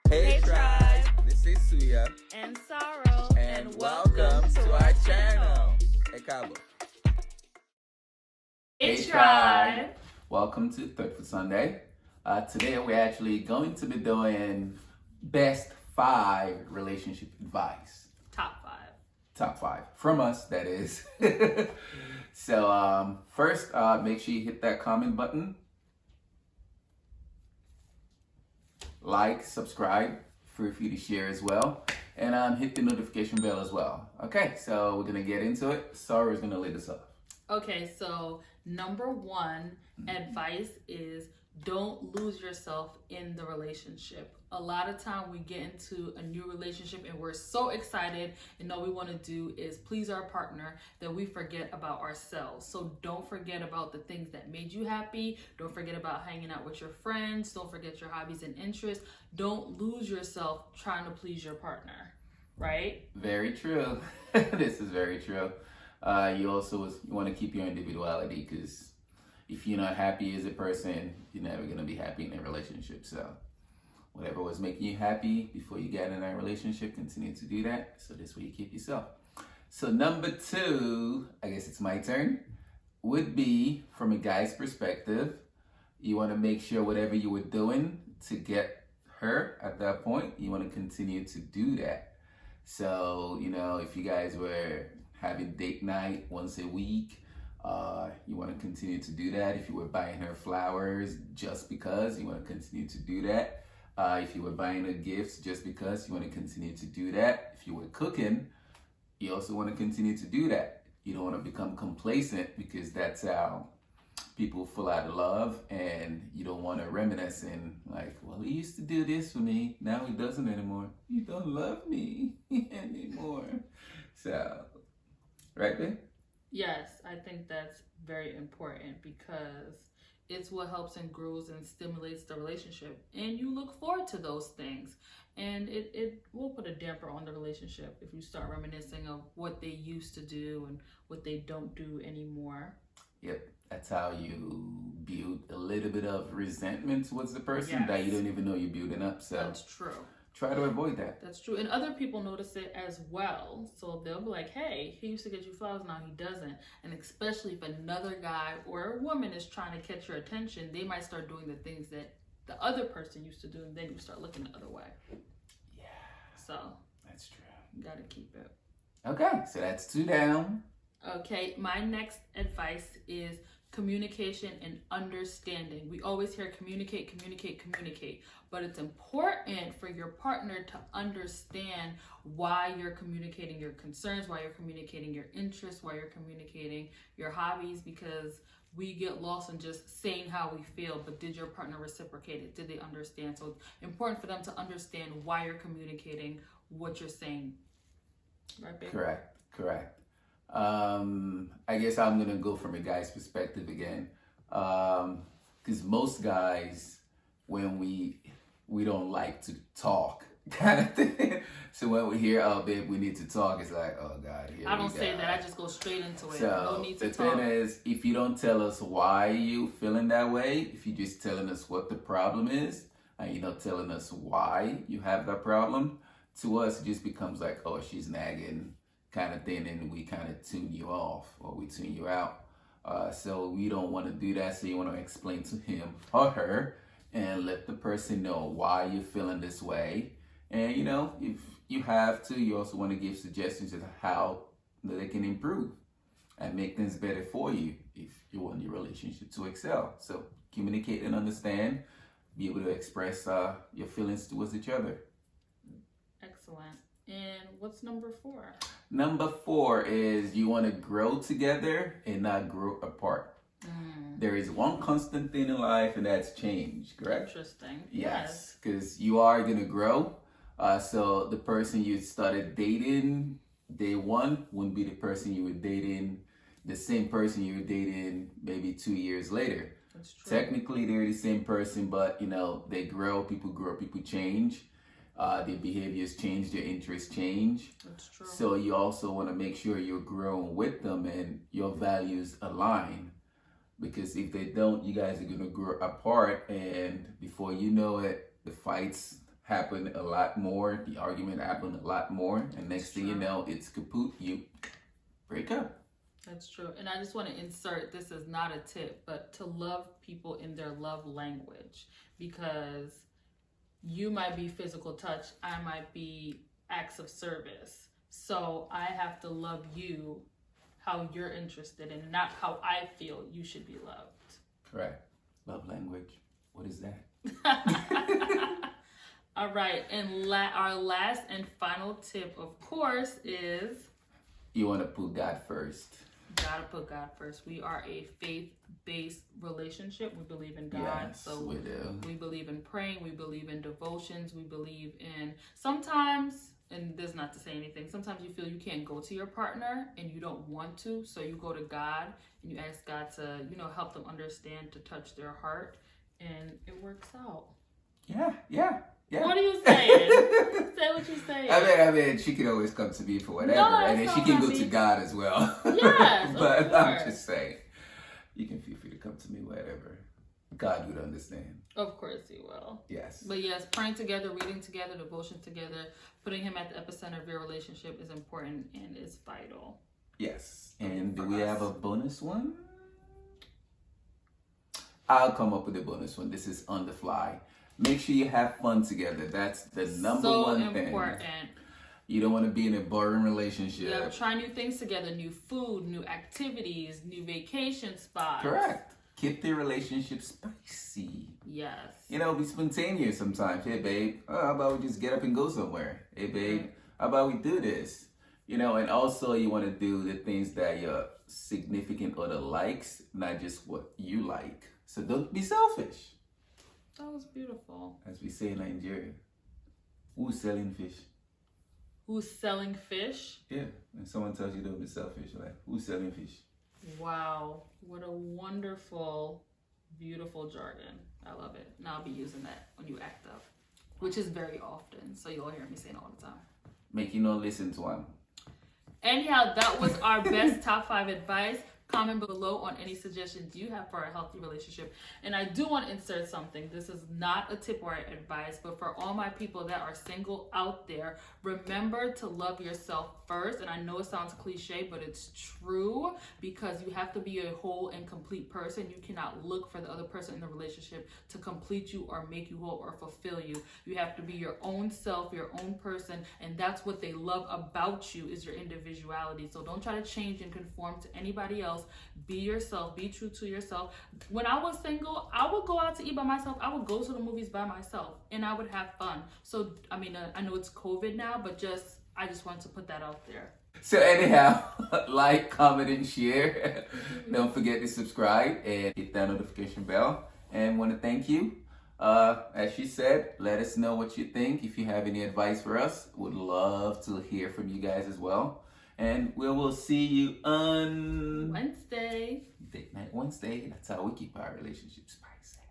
Hey tribe, this is Suya and Sorrow, and welcome to our channel. Hey Cabo. Hey tribe. Welcome to Third for Sunday. Today we're actually going to be doing best 5 relationship advice. Top 5. Top 5 from us, that is. So first, make sure you hit that comment button. Like, subscribe, feel free to share as well, and hit the notification bell as well. Okay, so we're gonna get into it. Sarah's gonna lead us off. Okay, so number 1 advice is don't lose yourself in the relationship. A lot of time we get into a new relationship and we're so excited and all we want to do is please our partner that we forget about ourselves. So don't forget about the things that made you happy. Don't forget about hanging out with your friends. Don't forget your hobbies and interests. Don't lose yourself trying to please your partner, right? Very true. This is very true. You also want to keep your individuality, because if you're not happy as a person, you're never going to be happy in a relationship. So whatever was making you happy before you got in that relationship, continue to do that. So this way you keep yourself. So number 2, I guess it's my turn, would be from a guy's perspective. You want to make sure whatever you were doing to get her at that point, you want to continue to do that. So, if you guys were having date night once a week, you want to continue to do that. If you were buying her flowers just because, you want to continue to do that. If you were buying her gifts just because, you want to continue to do that. If you were cooking, you also want to continue to do that. You don't want to become complacent, because that's how people fall out of love, and you don't want to reminisce and like, well, he used to do this for me, now he doesn't anymore. He don't love me anymore. So, right there? Yes, I think that's very important because it's what helps and grows and stimulates the relationship. And you look forward to those things. And it will put a damper on the relationship if you start reminiscing of what they used to do and what they don't do anymore. Yep, that's how you build a little bit of resentment towards the person Yes. that you don't even know you're building up. So that's true. Try to avoid that. That's true. And other people notice it as well. So they'll be like, hey, he used to get you flowers, now he doesn't. And especially if another guy or a woman is trying to catch your attention, they might start doing the things that the other person used to do, and then you start looking the other way. Yeah. So that's true. You gotta keep it. Okay, so that's 2 down. Okay, my next advice is communication and understanding. We always hear communicate, communicate, communicate, but it's important for your partner to understand why you're communicating your concerns, why you're communicating your interests, why you're communicating your hobbies, because we get lost in just saying how we feel, but did your partner reciprocate it? Did they understand? So it's important for them to understand why you're communicating what you're saying. Right, babe? Correct. I guess I'm gonna go from a guy's perspective again, because most guys, when we don't like to talk, kind of thing. So when we hear, oh babe, we need to talk, it's like, oh God, here I don't say that. I just go straight into it. So no need to the talk. thing is, if you don't tell us why you feeling that way, if you're just telling us what the problem is, and you're not telling us why you have that problem, to us it just becomes like, oh, she's nagging kind of thing, and we kind of tune you off or we tune you out. So we don't want to do that. So you want to explain to him or her and let the person know why you're feeling this way. And if you have to, you also want to give suggestions of how they can improve and make things better for you if you want your relationship to excel. So communicate and understand, be able to express your feelings towards each other. Excellent. And what's number 4? Number 4 is you want to grow together and not grow apart. There is one constant thing in life, and that's change, correct? Interesting. Yes, because you are going to grow. So the person you started dating day 1 wouldn't be the person you were dating, the same person you were dating maybe 2 years later. That's true. Technically, they're the same person, but they grow, people change. Their behaviors change, their interests change. That's true. So you also want to make sure you're growing with them and your values align. Because if they don't, you guys are going to grow apart, and before you know it, the fights happen a lot more. The argument happened a lot more. And next thing you True. know, it's kaput. You break up. That's true. And I just want to insert, this is not a tip, but to love people in their love language, because you might be physical touch, I might be acts of service. So I have to love you how you're interested in, not how I feel you should be loved. Correct. Love language. What is that? All right. And our last and final tip, of course, is You want to put God first. gotta put God first. We are a faith-based relationship. We believe in God. Yes, So we do. we believe in praying. We believe in devotions. We believe in sometimes, and this is not to say anything, sometimes you feel you can't go to your partner and you don't want to. So you go to God and you ask God to, help them understand, to touch their heart, and it works out. Yeah. What are you saying? Say what you're saying. I mean, she can always come to me for whatever, No, and then that's she not can what go I to mean. God as well. Yes, of But I'm course. just saying, you can feel free to come to me, whatever. God would understand. Of course he will. Yes. But yes, praying together, reading together, devotion together, putting him at the epicenter of your relationship is important and is vital. Yes. And do For we us. have a bonus one? I'll come up with a bonus one. This is on the fly. Make sure you have fun together. That's the number one thing. So important. You don't want to be in a boring relationship. Yeah, try new things together, new food, new activities, new vacation spots. Correct. Keep the relationship spicy. Yes. Be spontaneous sometimes. Hey, babe, how about we just get up and go somewhere? Hey, babe, how about we do this? And also you want to do the things that your significant other likes, not just what you like. So don't be selfish. That was beautiful. As we say in Nigeria, who's selling fish? Who's selling fish? Yeah, when someone tells you don't be selfish, you're like, who's selling fish? Wow. What a wonderful, beautiful jargon. I love it. And I'll be using that when you act up, which is very often. So you'll hear me saying it all the time. Make you not listen to one. Anyhow, that was our best top 5 advice. Comment below on any suggestions you have for a healthy relationship. And I do want to insert something. This is not a tip or advice, but for all my people that are single out there, remember to love yourself first. And I know it sounds cliche, but it's true, because you have to be a whole and complete person. You cannot look for the other person in the relationship to complete you or make you whole or fulfill you. You have to be your own self, your own person, and that's what they love about you, is your individuality. So don't try to change and conform to anybody else. Be yourself. Be true to yourself. When I was single, I would go out to eat by myself. I would go to the movies by myself, and I would have fun. So, I mean, I know it's COVID now, but I just want to put that out there. So anyhow, like, comment, and share. Don't forget to subscribe and hit that notification bell. And want to thank you. As she said, let us know what you think. If you have any advice for us, would love to hear from you guys as well. And we will see you on Wednesday. Date Night Wednesday. That's how we keep our relationship spicy.